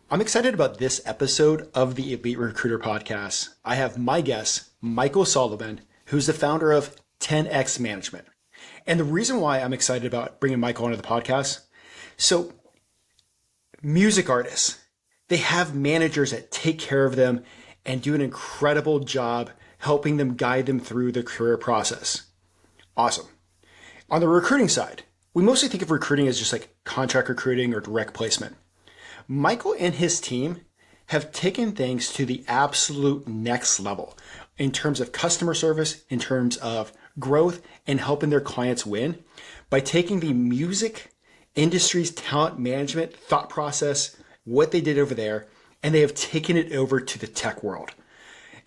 I'm excited about this episode of the Elite Recruiter podcast. I have my guest, Michael Sullivan, who's the founder of 10X Management. And the reason why I'm excited about bringing Michael onto the podcast, so music artists, they have managers that take care of them and do an incredible job helping them guide them through the career process. Awesome. On the recruiting side, we mostly think of recruiting as just like contract recruiting or direct placement. Michael and his team have taken things to the absolute next level in terms of customer service, in terms of growth, and helping their clients win by taking the music industry's talent management thought process, what they did over there, and they have taken it over to the tech world.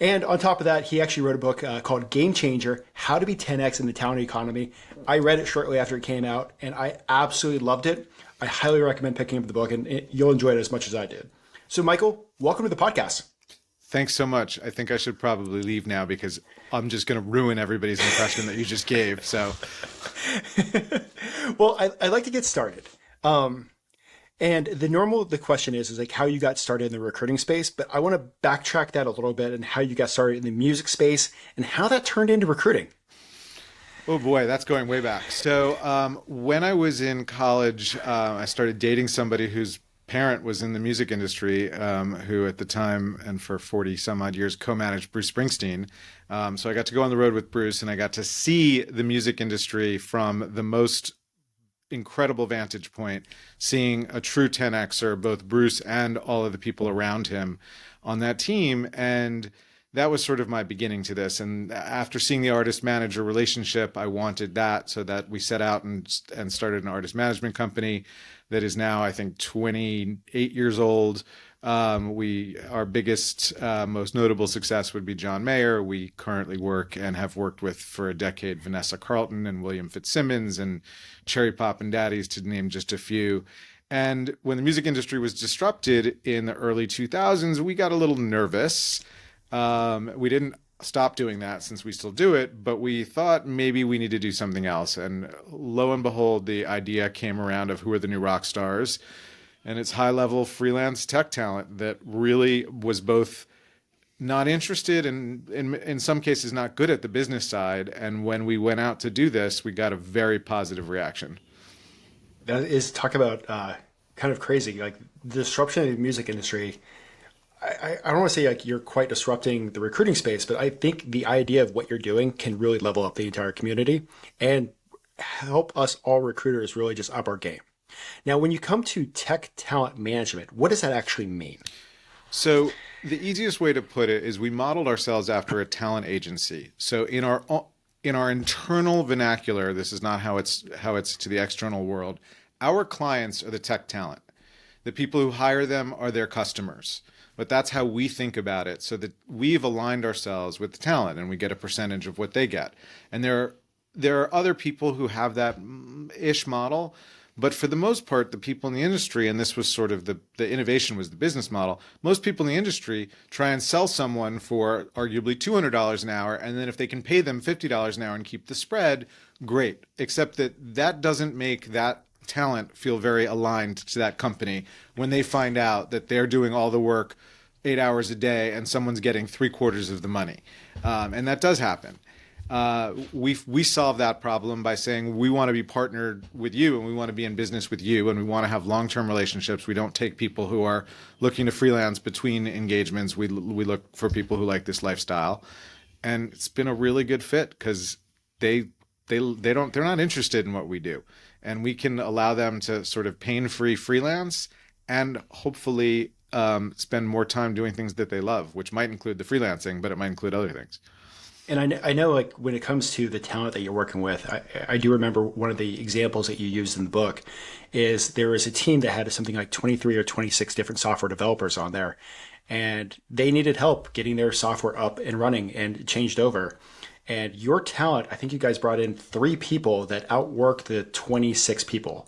And on top of that, he actually wrote a book called Game Changer, How to Be 10X in the Talent Economy. I read it shortly after it came out, and I absolutely loved it. I highly recommend picking up the book, and you'll enjoy it as much as I did. So, Michael, welcome to the podcast. Thanks so much. I think I should probably leave now because I'm just going to ruin everybody's impression that you just gave. So, well, I'd like to get started. And the question is like how you got started in the recruiting space, but I want to backtrack that a little bit and how you got started in the music space and how that turned into recruiting. oh boy, that's going way back. So when I was in college, I started dating somebody whose parent was in the music industry, who at the time and for 40 some odd years co-managed Bruce Springsteen. So I got to go on the road with Bruce and I got to see the music industry from the most incredible vantage point, seeing a true 10Xer, both Bruce and all of the people around him on that team. And that was sort of my beginning to this. And after seeing the artist manager relationship, I wanted that, so that we set out and started an artist management company that is now, I think, 28 years old. Our biggest, most notable success would be John Mayer. We currently work and have worked with for a decade Vanessa Carlton and William Fitzsimmons and Cherry Pop and Daddies, to name just a few. And when the music industry was disrupted in the early 2000s, we got a little nervous. We didn't stop doing that since we still do it, but we thought maybe we need to do something else. And lo and behold, the idea came around of who are the new rock stars. And it's high-level freelance tech talent that really was both not interested and in some cases not good at the business side. And when we went out to do this, we got a very positive reaction. That is talk about kind of crazy, like the disruption of the music industry. I don't want to say like you're quite disrupting the recruiting space, but I think the idea of what you're doing can really level up the entire community and help us all recruiters really just up our game. Now, when you come to tech talent management, what does that actually mean? So the easiest way to put it is we modeled ourselves after a talent agency. So in our internal vernacular, this is not how it's to the external world. Our clients are the tech talent. The people who hire them are their customers. But that's how we think about it, so that we've aligned ourselves with the talent and we get a percentage of what they get. And there are other people who have that ish model. But for the most part, the people in the industry, and this was sort of the innovation was the business model, most people in the industry try and sell someone for arguably $200 an hour. And then if they can pay them $50 an hour and keep the spread, great. Except that doesn't make that talent feel very aligned to that company when they find out that they're doing all the work 8 hours a day and someone's getting 3/4 of the money. And that does happen. We solve that problem by saying we want to be partnered with you and we want to be in business with you and we want to have long-term relationships. We don't take people who are looking to freelance between engagements. We look for people who like this lifestyle, and it's been a really good fit because they're not interested in what we do, and we can allow them to sort of pain-free freelance and hopefully spend more time doing things that they love, which might include the freelancing, but it might include other things. And I know like when it comes to the talent that you're working with, I do remember one of the examples that you used in the book is there was a team that had something like 23 or 26 different software developers on there, and they needed help getting their software up and running and changed over. And your talent, I think you guys brought in 3 people that outworked the 26 people.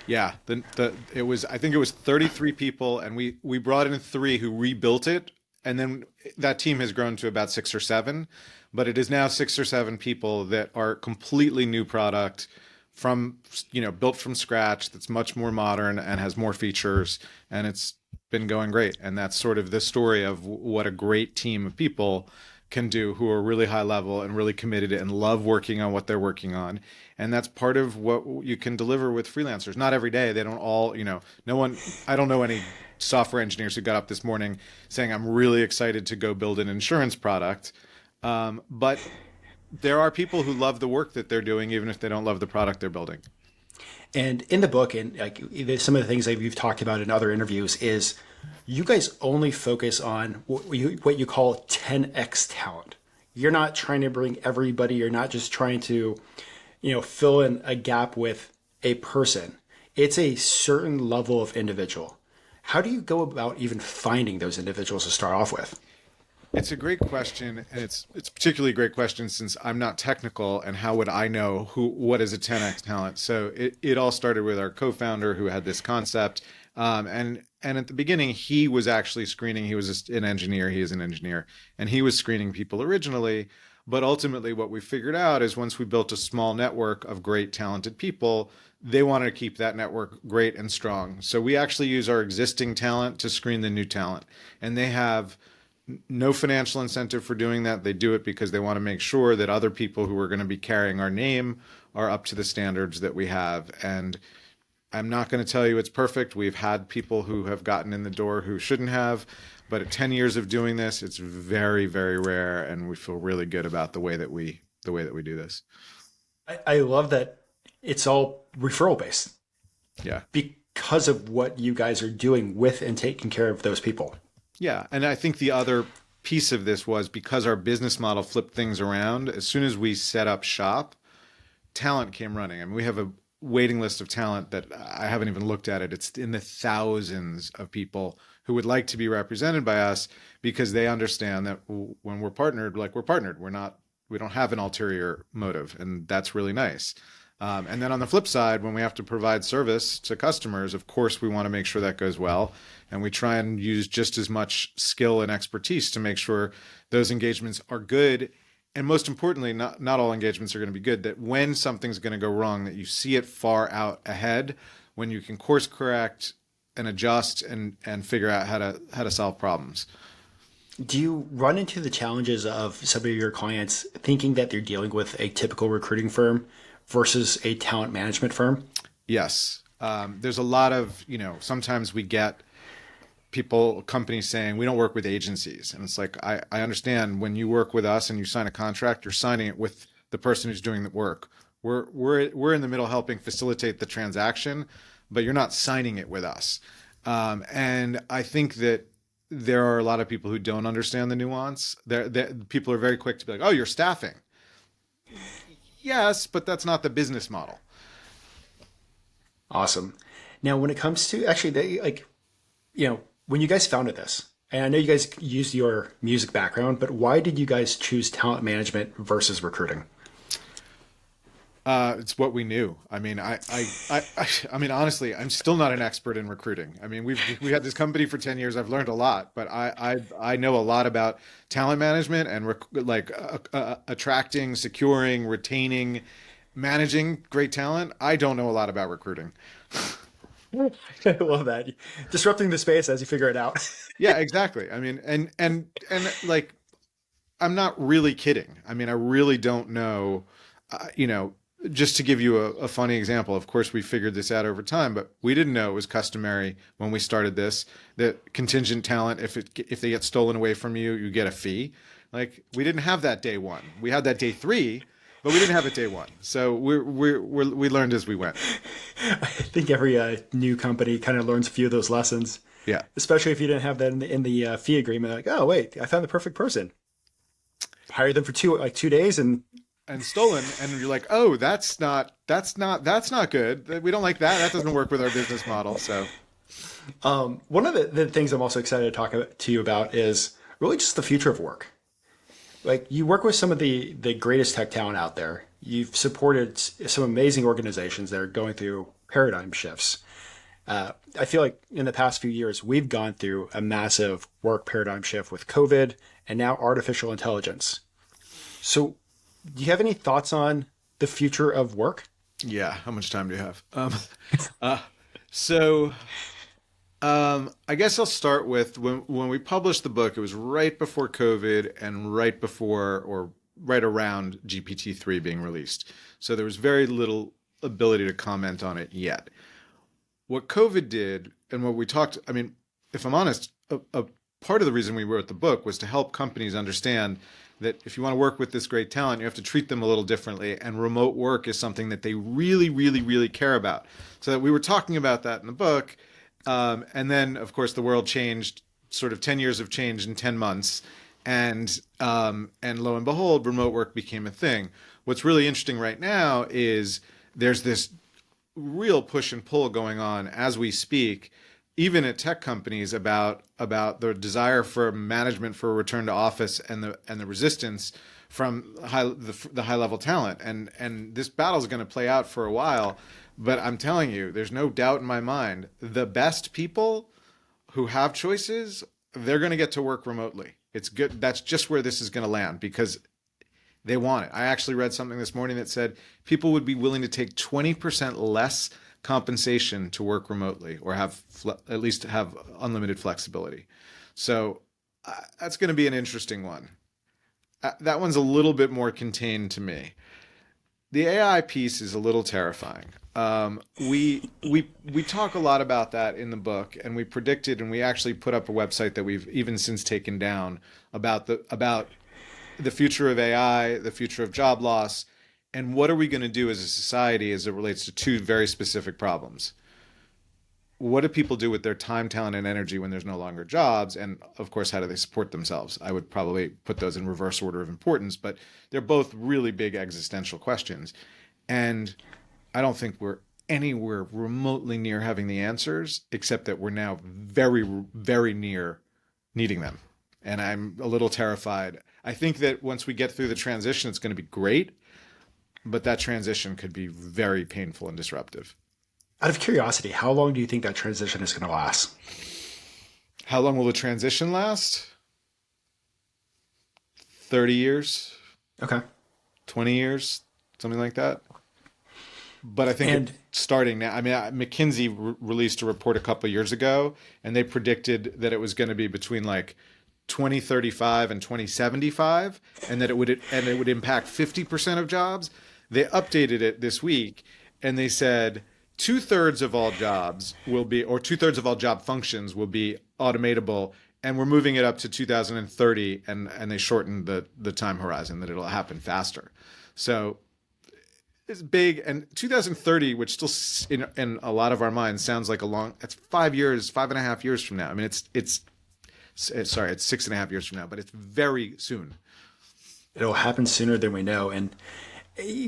Yeah, I think it was 33 people, and we brought in 3 who rebuilt it, and then that team has grown to about 6 or 7. But it is now 6 or 7 people that are completely new product built from scratch, that's much more modern and has more features. And it's been going great. And that's sort of the story of what a great team of people can do who are really high level and really committed and love working on what they're working on. And that's part of what you can deliver with freelancers. Not every day. They don't all, no one, I don't know any software engineers who got up this morning saying, I'm really excited to go build an insurance product. But there are people who love the work that they're doing, even if they don't love the product they're building. And in the book, and like some of the things that you've talked about in other interviews, is you guys only focus on what you call 10x talent. You're not trying to bring everybody. You're not just trying to, fill in a gap with a person. It's a certain level of individual. How do you go about even finding those individuals to start off with? It's a great question, and it's particularly a great question since I'm not technical, and how would I know what is a 10x talent? So it all started with our co-founder who had this concept, and at the beginning he was actually screening. He was an engineer. He is an engineer, and he was screening people originally. But ultimately, what we figured out is once we built a small network of great, talented people, they wanted to keep that network great and strong. So we actually use our existing talent to screen the new talent, and they have no financial incentive for doing that. They do it because they want to make sure that other people who are going to be carrying our name are up to the standards that we have. And I'm not going to tell you it's perfect. We've had people who have gotten in the door who shouldn't have, but at 10 years of doing this, it's very, very rare, and we feel really good about the way that we do this. I love that it's all referral based Yeah. because of what you guys are doing with and taking care of those people. Yeah. And I think the other piece of this was because our business model flipped things around. As soon as we set up shop, talent came running. I mean, we have a waiting list of talent that I haven't even looked at it. It's in the thousands of people who would like to be represented by us because they understand that when we're partnered, like we're partnered, we don't have an ulterior motive. And that's really nice. And then on the flip side, when we have to provide service to customers, of course, we want to make sure that goes well. And we try and use just as much skill and expertise to make sure those engagements are good. And most importantly, not all engagements are going to be good, that when something's going to go wrong, that you see it far out ahead, when you can course correct and adjust and figure out how to solve problems. Do you run into the challenges of some of your clients thinking that they're dealing with a typical recruiting firm versus a talent management firm? Yes. There's a lot of, sometimes we get companies saying we don't work with agencies. And it's like, I understand when you work with us and you sign a contract, you're signing it with the person who's doing the work. We're in the middle helping facilitate the transaction, but you're not signing it with us. And I think that there are a lot of people who don't understand the nuance. People are very quick to be like, oh, you're staffing. Yes, but that's not the business model. Awesome. Now, when it comes to actually, when you guys founded this, and I know you guys used your music background, but why did you guys choose talent management versus recruiting? It's what we knew. I mean, I mean, honestly, I'm still not an expert in recruiting. I mean, we had this company for 10 years. I've learned a lot, but I know a lot about talent management and attracting, securing, retaining, managing great talent. I don't know a lot about recruiting. I love that. Disrupting the space as you figure it out. Yeah, exactly. I mean, and like, I'm not really kidding. I mean, I really don't know, just to give you a funny example, of course, we figured this out over time, but we didn't know it was customary when we started this, that contingent talent, if they get stolen away from you, you get a fee. Like, we didn't have that day one. We had that day three, but we didn't have it day one. So we learned as we went. I think every new company kind of learns a few of those lessons, Yeah. especially if you didn't have that in the fee agreement. Like, oh wait, I found the perfect person. Hire them for 2 days, And stolen, and you're like, oh, that's not good. We don't like that. That doesn't work with our business model. So one of the things I'm also excited to talk to you about is really just the future of work. Like, you work with some of the greatest tech talent out there. You've supported some amazing organizations that are going through paradigm shifts. I feel like in the past few years, we've gone through a massive work paradigm shift with COVID and now artificial intelligence. So do you have any thoughts on the future of work? yeah, how much time do you have? So I guess I'll start with when we published the book, it was right before COVID and right before or right around GPT-3 being released. So there was very little ability to comment on it yet. What COVID did and what we talked, I mean, if I'm honest, a part of the reason we wrote the book was to help companies understand that if you want to work with this great talent, you have to treat them a little differently. And remote work is something that they really, really, really care about. So that we were talking about that in the book. And then, of course, the world changed, sort of 10 years of change in 10 months. And lo and behold, remote work became a thing. What's really interesting right now is there's this real push and pull going on as we speak, even at tech companies about the desire for management for a return to office and the resistance from the high level talent. And this battle is going to play out for a while. But I'm telling you, there's no doubt in my mind, the best people who have choices, they're going to get to work remotely. It's good. That's just where this is going to land because they want it. I actually read something this morning that said people would be willing to take 20% less compensation to work remotely or have at least have unlimited flexibility. So that's going to be an interesting one. That one's a little bit more contained to me. The AI piece is a little terrifying. We talk a lot about that in the book, and we predicted, and we actually put up a website that we've even since taken down about the future of AI, the future of job loss, and what are we going to do as a society as it relates to two very specific problems. What do people do with their time, talent, and energy when there's no longer jobs? And of course, how do they support themselves? I would probably put those in reverse order of importance, but they're both really big existential questions. And I don't think we're anywhere remotely near having the answers, except that we're now very, very near needing them. And I'm a little terrified. I think that once we get through the transition, it's going to be great, but that transition could be very painful and disruptive. Out of curiosity, how long do you think that transition is going to last? How long will the transition last? 30 years, Okay. 20 years, something like that. But I think And it's starting now. I mean, McKinsey released a report a couple of years ago, and they predicted that it was going to be between like 2035 and 2075, and that it would impact 50% of jobs. They updated it this week, and they said two-thirds of all jobs will be, or two-thirds of all job functions will be automatable, and we're moving it up to 2030, and they shortened the time horizon that it'll happen faster. So it's big, and 2030, which still in a lot of our minds sounds like a long. It's 5 years, 5.5 years from now. I mean, it's 6.5 years from now, but it's very soon. it'll happen sooner than we know. And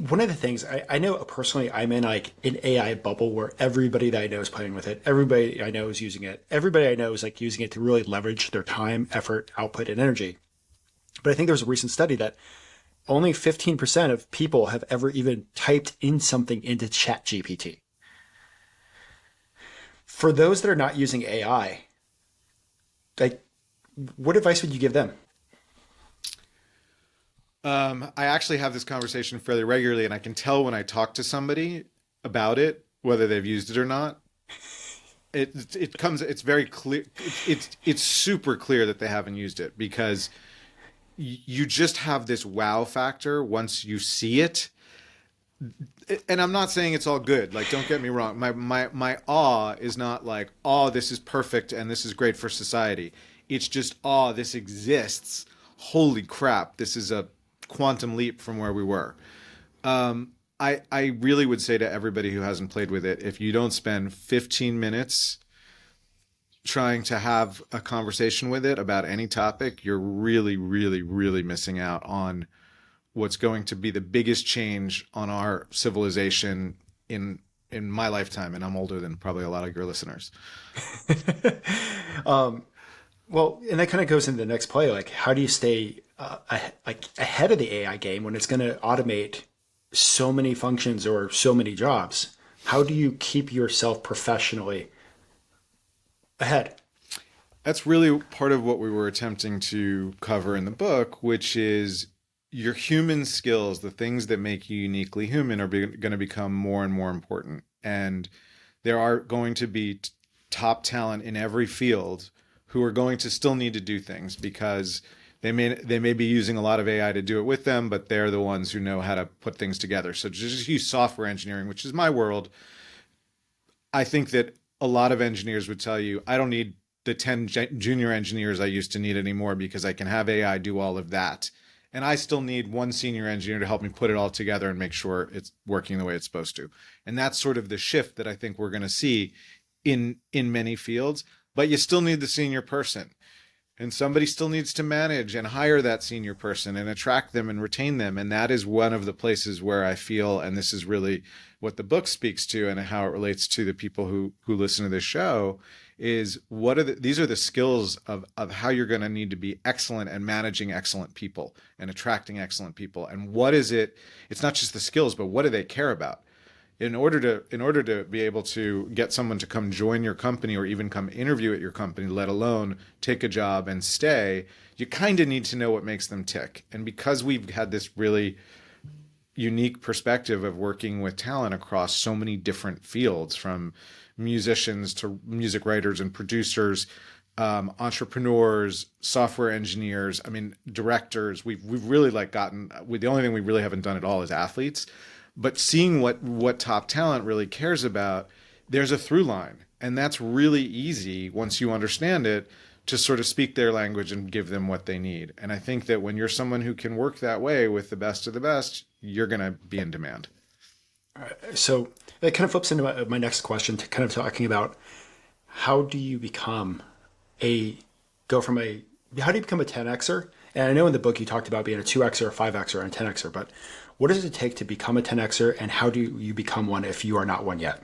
one of the things I know personally, I'm in like an AI bubble where everybody that I know is playing with it. Everybody I know is using it. Everybody I know is like using it to really leverage their time, effort, output, and energy. But I think there was a recent study that only 15% of people have ever even typed in something into ChatGPT. For those that are not using AI, like, what advice would you give them? I actually have this conversation fairly regularly, and I can tell when I talk to somebody about it, whether they've used it or not. It's very clear. It's super clear that they haven't used it because you just have this wow factor once you see it. And I'm not saying it's all good. Like, don't get me wrong. My awe is not like, oh, this is perfect and this is great for society. It's just, oh, this exists. Holy crap. This is a quantum leap from where we were. I really would say to everybody who hasn't played with it, if you don't spend 15 minutes trying to have a conversation with it about any topic, you're really, really, really missing out on what's going to be the biggest change on our civilization in my lifetime. And I'm older than probably a lot of your listeners. Well, and that kind of goes into the next play. Like, how do you stay ahead of the AI game when it's going to automate so many functions or so many jobs? How do you keep yourself professionally ahead? That's really part of what we were attempting to cover in the book, which is your human skills, the things that make you uniquely human, are going to become more and more important. And there are going to be top talent in every field who are going to still need to do things because they may be using a lot of AI to do it with them, but they're the ones who know how to put things together. So just use software engineering, which is my world. I think that a lot of engineers would tell you, I don't need the 10 junior engineers I used to need anymore because I can have AI do all of that. And I still need one senior engineer to help me put it all together and make sure it's working the way it's supposed to. And that's sort of the shift that I think we're going to see in many fields. But you still need the senior person. And somebody still needs to manage and hire that senior person and attract them and retain them. And that is one of the places where I feel, and this is really what the book speaks to and how it relates to the people who listen to this show, is these are the skills of how you're going to need to be excellent at managing excellent people and attracting excellent people. And what is it? It's not just the skills, but what do they care about? In order to be able to get someone to come join your company or even come interview at your company, let alone take a job and stay, you kind of need to know what makes them tick. And because we've had this really unique perspective of working with talent across so many different fields, from musicians to music writers and producers, entrepreneurs, software engineers, directors, we've really the only thing we really haven't done at all is athletes. But seeing what top talent really cares about, there's a through line. And that's really easy once you understand it to sort of speak their language and give them what they need. And I think that when you're someone who can work that way with the best of the best, you're going to be in demand. So that kind of flips into my next question, to kind of talking about how do you become how do you become a 10Xer? And I know in the book you talked about being a 2Xer, a 5Xer, and a 10Xer, but what does it take to become a 10Xer, and how do you become one if you are not one yet?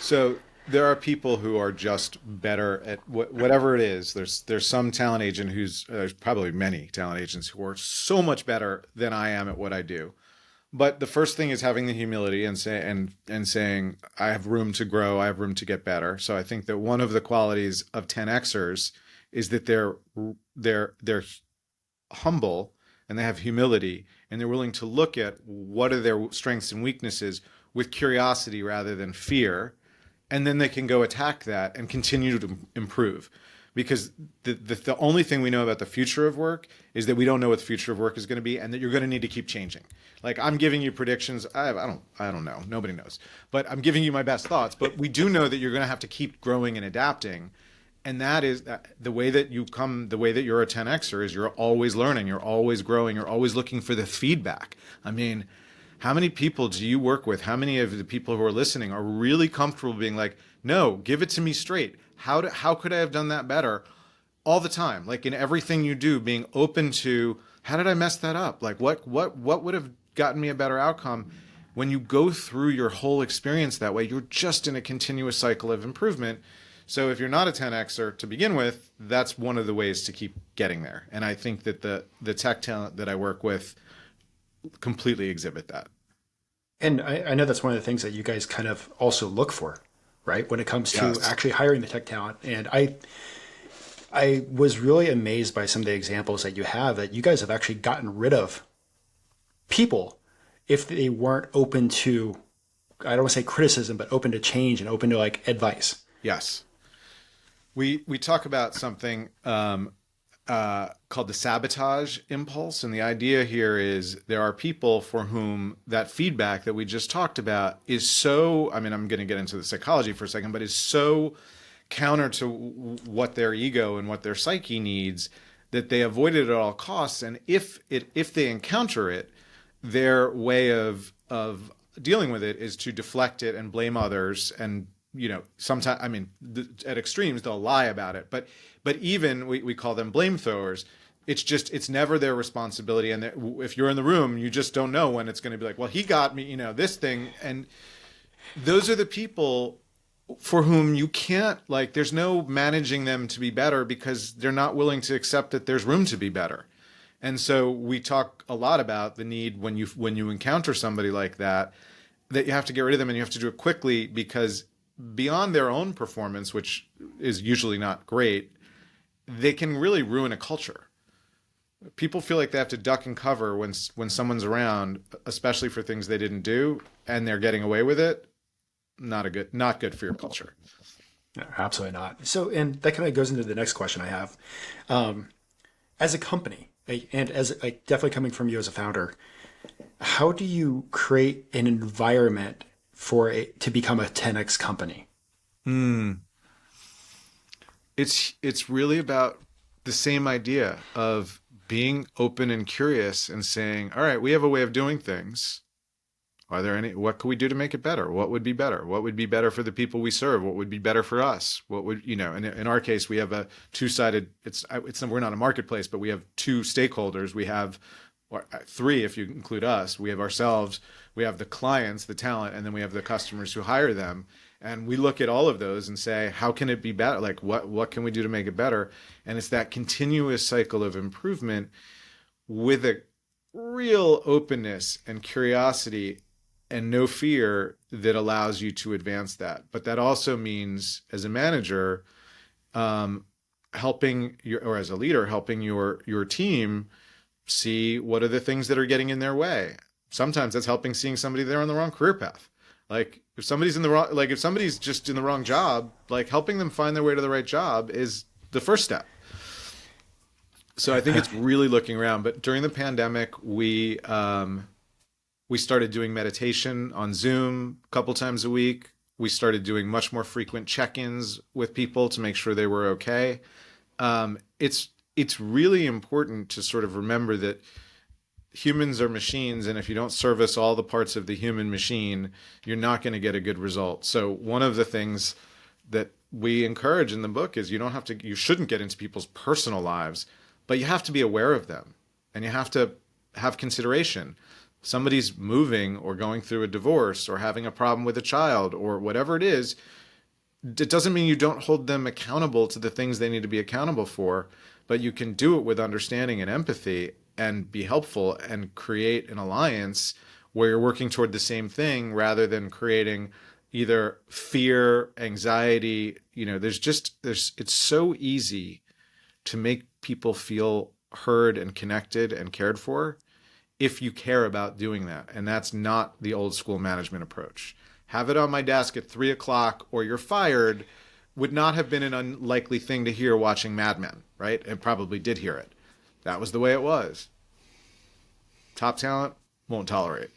So there are people who are just better at whatever it is. There's some talent agent there's probably many talent agents who are so much better than I am at what I do. But the first thing is having the humility and saying, I have room to grow, I have room to get better. So I think that one of the qualities of 10Xers is that they're humble and they have humility, and they're willing to look at what are their strengths and weaknesses with curiosity rather than fear. And then they can go attack that and continue to improve. Because the only thing we know about the future of work is that we don't know what the future of work is going to be, and that you're going to need to keep changing. Like, I'm giving you predictions. I don't know. Nobody knows. But I'm giving you my best thoughts. But we do know that you're going to have to keep growing and adapting. And that is the way that you're a 10Xer is you're always learning, you're always growing, you're always looking for the feedback. How many people do you work with? How many of the people who are listening are really comfortable being like, no, give it to me straight. How could I have done that better? All the time, like in everything you do, being open to, how did I mess that up? Like what would have gotten me a better outcome? When you go through your whole experience that way, you're just in a continuous cycle of improvement. So if you're not a 10Xer to begin with, that's one of the ways to keep getting there. And I think that the tech talent that I work with completely exhibit that. And I know that's one of the things that you guys kind of also look for, right? When it comes to Yes. actually hiring the tech talent. And I was really amazed by some of the examples that you have, that you guys have actually gotten rid of people if they weren't open to, I don't want to say criticism, but open to change and open to like advice. Yes. We talk about something called the sabotage impulse. And the idea here is there are people for whom that feedback that we just talked about is so, I'm going to get into the psychology for a second, but is so counter to what their ego and what their psyche needs that they avoid it at all costs. And if they encounter it, their way of dealing with it is to deflect it and blame others. And sometimes, at extremes, they'll lie about it. But even we call them blame throwers. It's never their responsibility. And if you're in the room, you just don't know when it's going to be like, well, he got me, this thing. And those are the people for whom you can't, there's no managing them to be better because they're not willing to accept that there's room to be better. And so we talk a lot about the need when you encounter somebody like that you have to get rid of them, and you have to do it quickly, because beyond their own performance, which is usually not great, they can really ruin a culture. People feel like they have to duck and cover when someone's around, especially for things they didn't do, and they're getting away with it. Not good for your culture. No, absolutely not. So, and that kind of goes into the next question I have. As a company, and as like definitely coming from you as a founder, how do you create an environment for it to become a 10x company? It's really about the same idea of being open and curious and saying, all right, we have a way of doing things. Are there any, what could we do to make it better? What would be better? What would be better for the people we serve? What would be better for us? What would, in our case, we have a two-sided, we're not a marketplace, but we have two stakeholders. We have three, if you include us. We have ourselves, we have the clients, the talent, and then we have the customers who hire them. And we look at all of those and say, how can it be better? Like, what can we do to make it better? And it's that continuous cycle of improvement with a real openness and curiosity and no fear that allows you to advance that. But that also means, as a manager, helping your, or as a leader, helping your team see what are the things that are getting in their way. Sometimes that's helping seeing somebody there on the wrong career path. Like if somebody's in the wrong, like if somebody's just in the wrong job, like helping them find their way to the right job is the first step. So I think it's really looking around. But during the pandemic, we started doing meditation on Zoom a couple times a week. We started doing much more frequent check-ins with people to make sure they were okay. It's really important to sort of remember that humans are machines, and if you don't service all the parts of the human machine, you're not going to get a good result. So one of the things that we encourage in the book is you shouldn't get into people's personal lives, but you have to be aware of them and you have to have consideration. Somebody's moving or going through a divorce or having a problem with a child or whatever it is. It doesn't mean you don't hold them accountable to the things they need to be accountable for, but you can do it with understanding and empathy and be helpful and create an alliance where you're working toward the same thing rather than creating either fear, anxiety. It's so easy to make people feel heard and connected and cared for if you care about doing that. And that's not the old school management approach. Have it on my desk at 3 o'clock or you're fired would not have been an unlikely thing to hear watching Mad Men, right? And probably did hear it. That was the way it was. Top talent won't tolerate.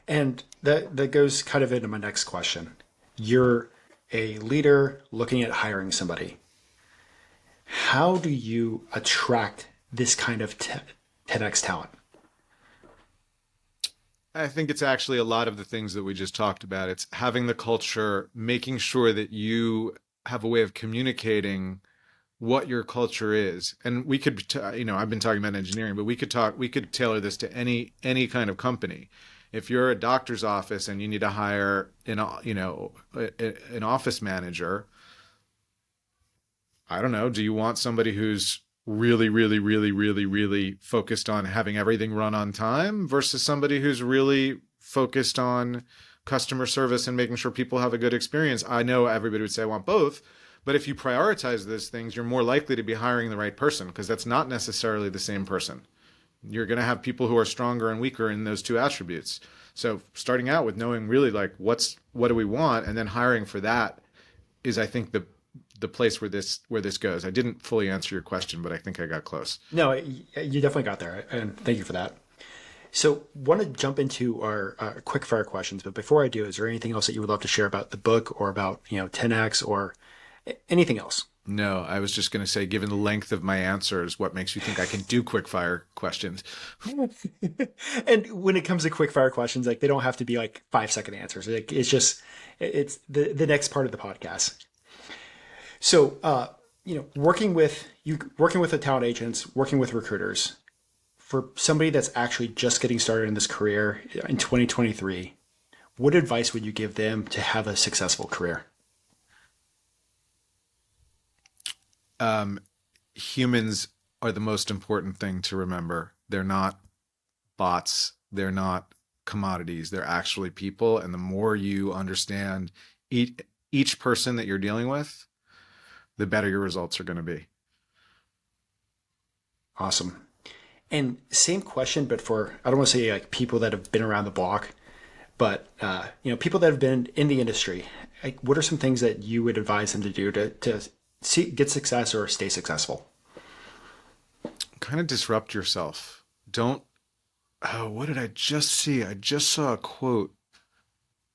And that goes kind of into my next question. You're a leader looking at hiring somebody. How do you attract this kind of 10x talent? I think it's actually a lot of the things that we just talked about. It's having the culture, making sure that you have a way of communicating what your culture is. And we could, I've been talking about engineering, but we could tailor this to any kind of company. If you're a doctor's office and you need to hire an office manager, I don't know, do you want somebody who's really, really, really, really, really focused on having everything run on time versus somebody who's really focused on customer service and making sure people have a good experience? I know everybody would say I want both, but if you prioritize those things, you're more likely to be hiring the right person because that's not necessarily the same person. You're going to have people who are stronger and weaker in those two attributes. So starting out with knowing really like what do we want, and then hiring for that is, I think, the place where this goes. I didn't fully answer your question, but I think I got close. No, you definitely got there, and thank you for that. So, want to jump into our quick fire questions, but before I do, is there anything else that you would love to share about the book or about 10x or anything else? No, I was just going to say, given the length of my answers, what makes you think I can do quick fire questions? And when it comes to quick fire questions, like they don't have to be like 5-second answers. Like, it's the next part of the podcast. So, working with the talent agents, working with recruiters, for somebody that's actually just getting started in this career in 2023, what advice would you give them to have a successful career? Humans are the most important thing to remember. They're not bots. They're not commodities. They're actually people. And the more you understand each person that you're dealing with, the better your results are going to be. Awesome. And same question, but for, I don't want to say like people that have been around the block, but people that have been in the industry. Like, what are some things that you would advise them to do to get success or stay successful? Kind of disrupt yourself. Don't, oh, what did I just see? I just saw a quote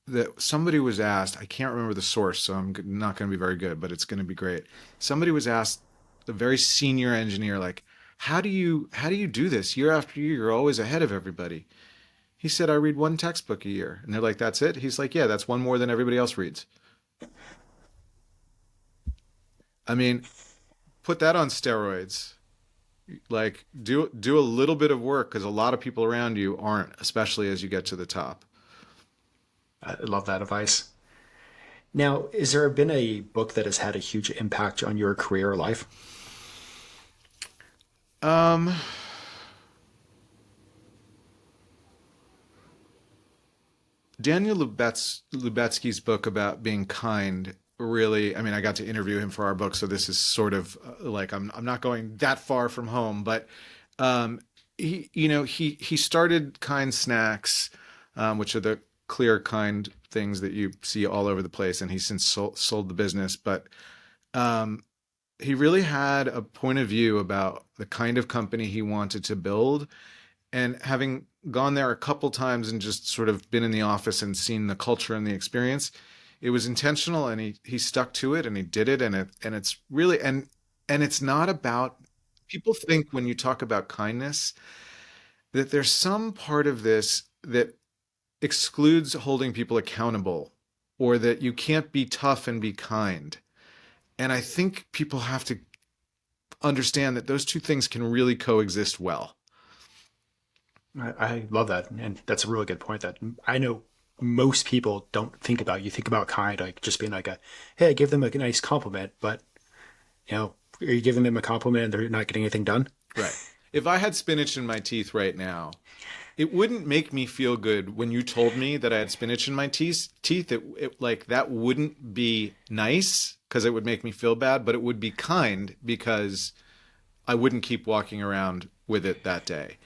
that somebody was asked. I can't remember the source, so I'm not going to be very good, but it's going to be great. Somebody was asked, a very senior engineer, like, how do you do this year after year? You're always ahead of everybody. He said, I read one textbook a year. And they're like, that's it? He's like, yeah, that's one more than everybody else reads. I mean, put that on steroids. Like, do a little bit of work because a lot of people around you aren't, especially as you get to the top. I love that advice. Now, is there been a book that has had a huge impact on your career or life? Um, Daniel Lubetsky's book about being kind really, I mean, I got to interview him for our book, so this is sort of like I'm not going that far from home, but um, he started Kind Snacks, which are the clear kind things that you see all over the place, and he's since sold the business. But um, he really had a point of view about the kind of company he wanted to build, and having gone there a couple times and just sort of been in the office and seen the culture and the experience, it was intentional, and he stuck to it and he did it, and it's really, and it's not about, people think when you talk about kindness that there's some part of this that excludes holding people accountable, or that you can't be tough and be kind. And I think people have to understand that those two things can really coexist well. I love that, and that's a really good point. That I know most people don't think about. You think about kind, like just being like a, hey, give them a nice compliment, but are you giving them a compliment and they're not getting anything done? Right. If I had spinach in my teeth right now, it wouldn't make me feel good when you told me that I had spinach in my teeth. It like that wouldn't be nice because it would make me feel bad, but it would be kind because I wouldn't keep walking around with it that day.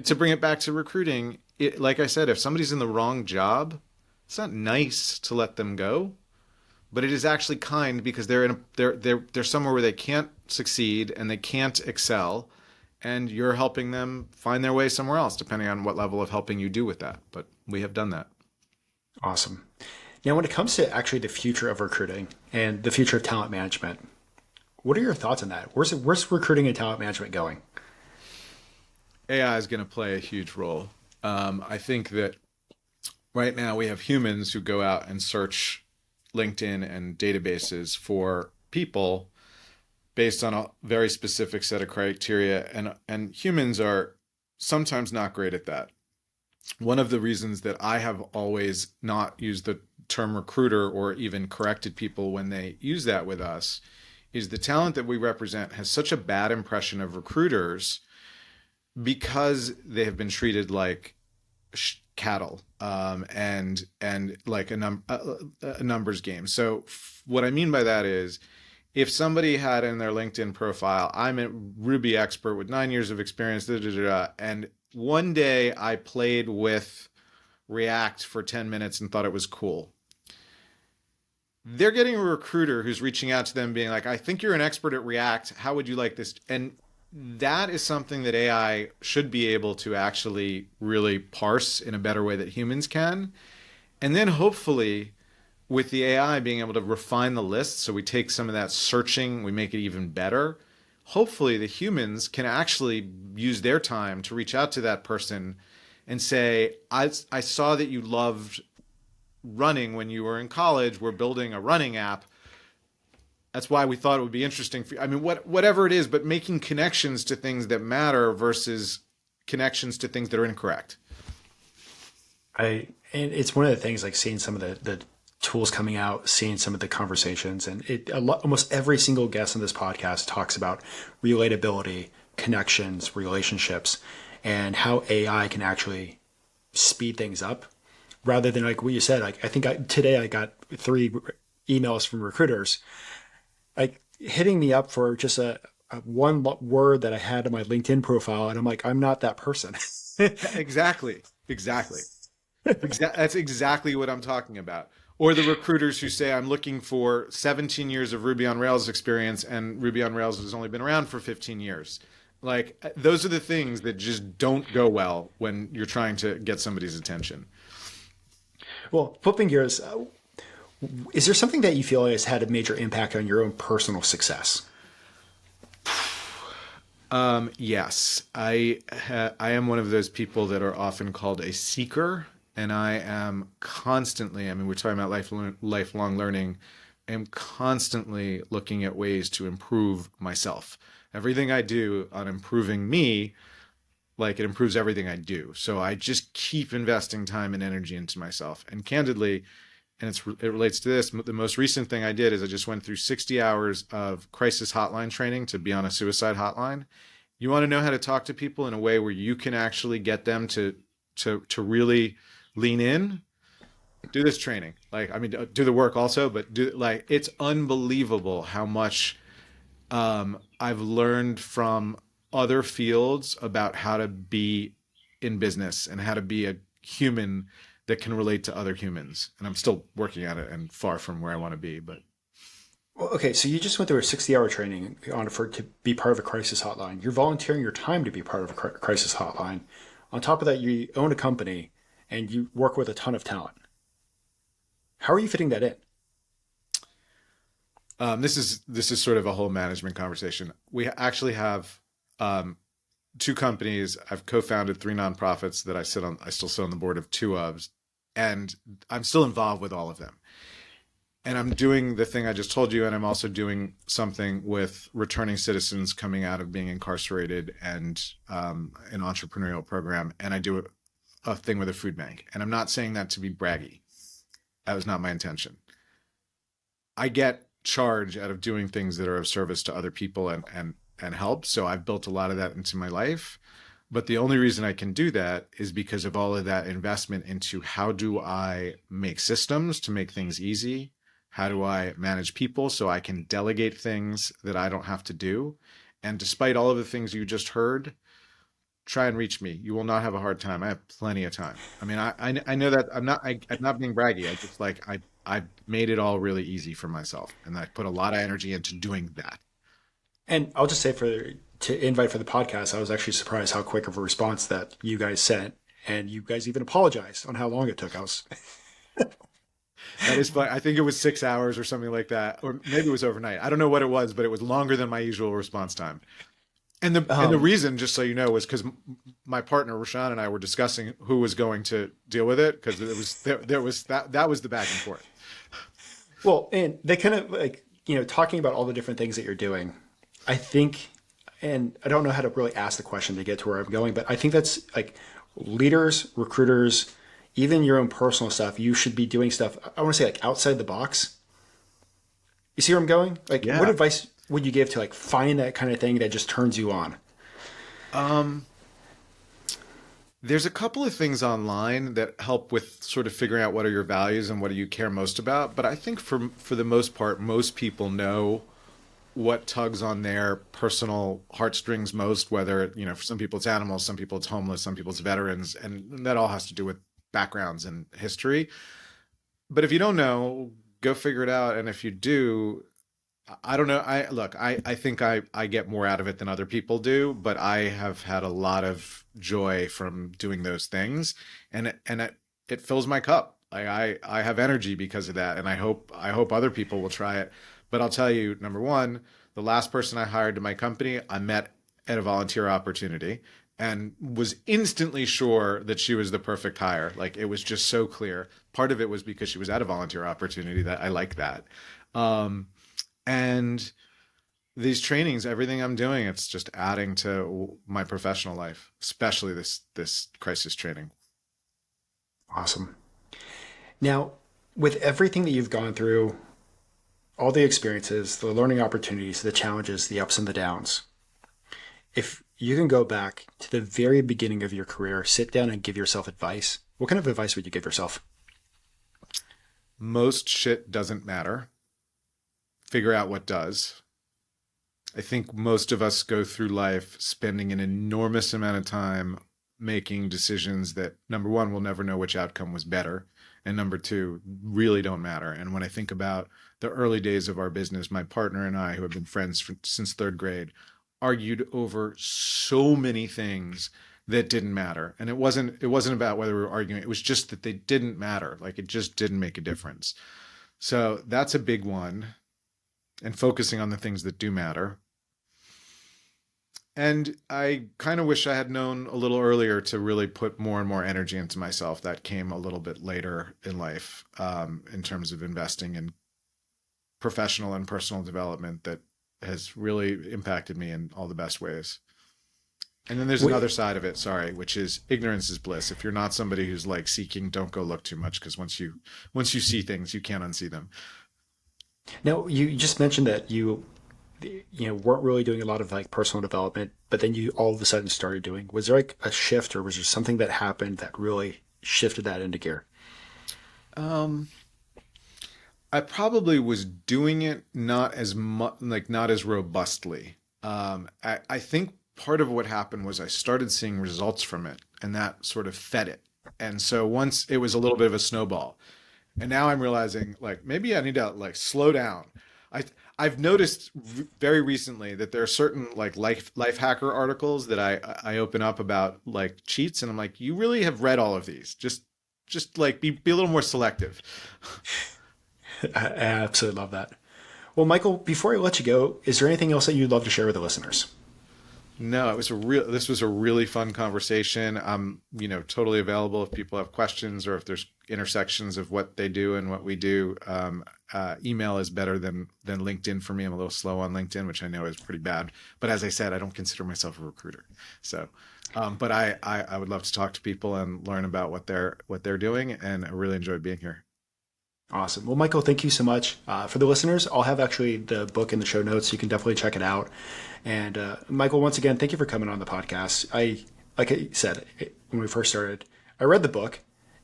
To bring it back to recruiting, like I said, if somebody's in the wrong job, it's not nice to let them go, but it is actually kind because they're somewhere where they can't succeed and they can't excel, and you're helping them find their way somewhere else, depending on what level of helping you do with that. But we have done that. Awesome. Now, when it comes to actually the future of recruiting and the future of talent management, what are your thoughts on that? Where's recruiting and talent management going? AI is going to play a huge role. I think that right now we have humans who go out and search LinkedIn and databases for people based on a very specific set of criteria, and humans are sometimes not great at that. One of the reasons that I have always not used the term recruiter or even corrected people when they use that with us is the talent that we represent has such a bad impression of recruiters because they have been treated like cattle, and like a numbers game. So what I mean by that is, if somebody had in their LinkedIn profile, I'm a Ruby expert with 9 years of experience, da, da, da, da, and one day I played with React for 10 minutes and thought it was cool. They're getting a recruiter who's reaching out to them being like, I think you're an expert at React. How would you like this? And that is something that AI should be able to actually really parse in a better way that humans can. And then hopefully with the AI being able to refine the list, so we take some of that searching, we make it even better. Hopefully the humans can actually use their time to reach out to that person and say, I saw that you loved running when you were in college. We're building a running app. That's why we thought it would be interesting for you. I mean, whatever it is, but making connections to things that matter versus connections to things that are incorrect. And it's one of the things, like seeing some of the tools coming out, seeing some of the conversations, and almost every single guest on this podcast talks about relatability, connections, relationships, and how AI can actually speed things up rather than like what you said. Like I think today I got 3 emails from recruiters like hitting me up for just a one word that I had in my LinkedIn profile, and I'm like, I'm not that person. Exactly. That's exactly what I'm talking about. Or the recruiters who say, I'm looking for 17 years of Ruby on Rails experience, and Ruby on Rails has only been around for 15 years. Like, those are the things that just don't go well when you're trying to get somebody's attention. Well, flipping gears, is there something that you feel has had a major impact on your own personal success? Yes, I am one of those people that are often called a seeker, and I am constantly. I mean, we're talking about lifelong learning. I'm constantly looking at ways to improve myself. Everything I do on improving me, like it improves everything I do. So I just keep investing time and energy into myself. And candidly, and it relates to this. The most recent thing I did is I just went through 60 hours of crisis hotline training to be on a suicide hotline. You want to know how to talk to people in a way where you can actually get them to really lean in? Do this training. Like, I mean, do the work also, but do like it's unbelievable how much I've learned from other fields about how to be in business and how to be a human that can relate to other humans. And I'm still working at it and far from where I want to be, but Well, okay, so you just went through a 60-hour training on for to be part of a crisis hotline. You're volunteering your time to be part of a crisis hotline. On top of that, you own a company and you work with a ton of talent. How are you fitting that in? this is sort of a whole management conversation. We actually have two companies. I've co-founded three nonprofits that I still sit on the board of two of, and I'm still involved with all of them. And I'm doing the thing I just told you, and I'm also doing something with returning citizens coming out of being incarcerated and an entrepreneurial program. And I do a thing with a food bank. And I'm not saying that to be braggy. That was not my intention. I get charge out of doing things that are of service to other people and help. So I've built a lot of that into my life. But the only reason I can do that is because of all of that investment into how do I make systems to make things easy? How do I manage people so I can delegate things that I don't have to do? And despite all of the things you just heard, try and reach me. You will not have a hard time. I have plenty of time. I mean, I know that I'm not being braggy. I just like I made it all really easy for myself, and I put a lot of energy into doing that. And I'll just say to invite for the podcast, I was actually surprised how quick of a response that you guys sent, and you guys even apologized on how long it took. I was That is fun. I think it was 6 hours or something like that, or maybe it was overnight. I don't know what it was, but it was longer than my usual response time. And the um, reason, just so you know, was because my partner Rashawn and I were discussing who was going to deal with it because there was that was the back and forth. well, and they kind of like talking about all the different things that you're doing. I think, and I don't know how to really ask the question to get to where I'm going, but I think that's like leaders, recruiters, even your own personal stuff. You should be doing stuff. I want to say like outside the box. You see where I'm going? Like, what Yeah. advice would you give to like find that kind of thing that just turns you on? Um, there's a couple of things online that help with sort of figuring out what are your values and what do you care most about. But I think for the most part, most people know what tugs on their personal heartstrings most, whether, for some people it's animals, some people it's homeless, some people it's veterans, and that all has to do with backgrounds and history. But if you don't know, go figure it out. And if you do, I don't know. I think I get more out of it than other people do, but I have had a lot of joy from doing those things, and it fills my cup. Like I have energy because of that, and I hope other people will try it. But I'll tell you, number one, the last person I hired to my company, I met at a volunteer opportunity and was instantly sure that she was the perfect hire. Like it was just so clear. Part of it was because she was at a volunteer opportunity that I like that. Um, and these trainings, everything I'm doing, it's just adding to my professional life, especially this crisis training. Awesome. Now, with everything that you've gone through, all the experiences, the learning opportunities, the challenges, the ups and the downs, if you can go back to the very beginning of your career, sit down and give yourself advice, what kind of advice would you give yourself? Most shit doesn't matter. Figure out what does. I think most of us go through life spending an enormous amount of time making decisions that, number one, we'll never know which outcome was better. and number two really don't matter. And when I think about the early days of our business, my partner and I, who have been friends since third grade, argued over so many things that didn't matter. And it wasn't about whether we were arguing. It was just that they didn't matter. Like, it just didn't make a difference. So that's a big one. And focusing on the things that do matter. And I kind of wish I had known a little earlier to really put more and more energy into myself. That came a little bit later in life, in terms of investing in professional and personal development that has really impacted me in all the best ways. And then there's another side of it, sorry, which is ignorance is bliss. If you're not somebody who's like seeking, don't go look too much, because once you see things, you can't unsee them. Now, you just mentioned that you weren't really doing a lot of like personal development, but then you all of a sudden started doing. Was there like a shift, or was there something that happened that really shifted that into gear? Um, I probably was doing it not as much, like not as robustly. I think part of what happened was I started seeing results from it, and that sort of fed it. And so once it was a little bit of a snowball, and now I'm realizing like maybe I need to like slow down. I I've noticed very recently that there are certain like life hacker articles that I open up about like cheats, and I'm like, you really have read all of these. Just like be a little more selective. I absolutely love that. Well, Michael, before I let you go, is there anything else that you'd love to share with the listeners? No, this was a really fun conversation. I'm, totally available if people have questions or if there's intersections of what they do and what we do. Email is better than LinkedIn for me. I'm a little slow on LinkedIn, which I know is pretty bad. But as I said, I don't consider myself a recruiter. So, but I would love to talk to people and learn about what they're doing. And I really enjoyed being here. Awesome. Well, Michael, thank you so much. For the listeners, I'll have actually the book in the show notes. You can definitely check it out. And Michael, once again, thank you for coming on the podcast. Like I said, when we first started, I read the book,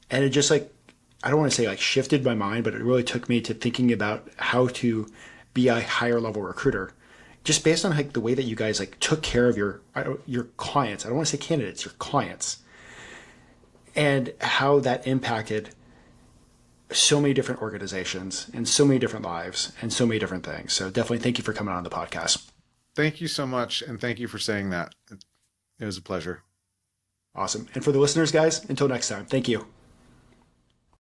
and it just like, I don't want to say like shifted my mind, but it really took me to thinking about how to be a higher level recruiter, just based on like the way that you guys like took care of your clients. I don't want to say candidates, your clients, and how that impacted so many different organizations and so many different lives and so many different things. So definitely thank you for coming on the podcast. Thank you so much, and thank you for saying that. It was a pleasure. Awesome. And for the listeners, guys, until next time, thank you.